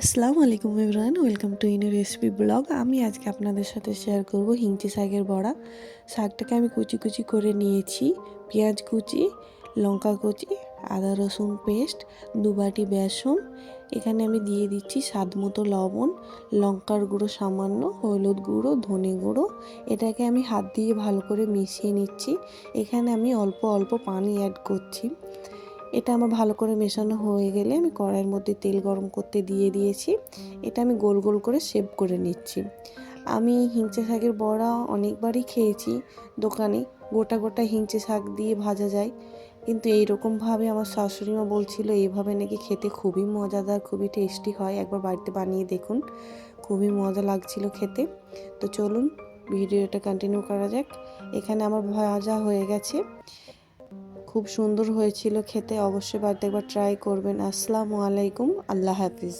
আসসালামু আলাইকুম everyone, welcome to ইনি রেসিপি ব্লগ। আমি আজকে আপনাদের সাথে শেয়ার করব হিংচে শাকের বড়া। শাকটাকে আমি কুচি কুচি করে নিয়েছি, পেঁয়াজ কুচি, লঙ্কা কুচি, আদা রসুন পেস্ট, 2 বাটি বেসন। এখানে আমি দিয়ে দিচ্ছি স্বাদ মতো লবণ, লঙ্কার গুঁড়ো সামান্য, হলুদ গুঁড়ো, ধনে গুঁড়ো। এটাকে আমি হাত দিয়ে ভালো করে মিশিয়ে নিচ্ছি। এখানে আমি অল্প অল্প পানি অ্যাড করছি। এটা আমার ভালো করে মেশানো হয়ে গেলে আমি কড়াইয়ের মধ্যে তেল গরম করতে দিয়ে দিয়েছি। এটা আমি গোল গোল করে শেপ করে নিচ্ছি। আমি হিংচে শাকের বড়া অনেকবারই খেয়েছি দোকানে, গোটা গোটা হিংচে শাক দিয়ে ভাজা যায়, কিন্তু এইরকমভাবে আমার শাশুড়িমা বলছিল এইভাবে নাকি খেতে খুবই মজাদার, খুবই টেস্টি হয়। একবার বাড়িতে বানিয়ে দেখুন, খুবই মজা লাগছিল খেতে। তো চলুন ভিডিওটা কন্টিনিউ করা যাক। এখানে আমার ভাজা হয়ে গেছে, খুব সুন্দর হয়েছিল খেতে। অবশ্যই বাড়িতে একবার ট্রাই করবেন। আসসালামু আলাইকুম, আল্লাহ হাফিজ।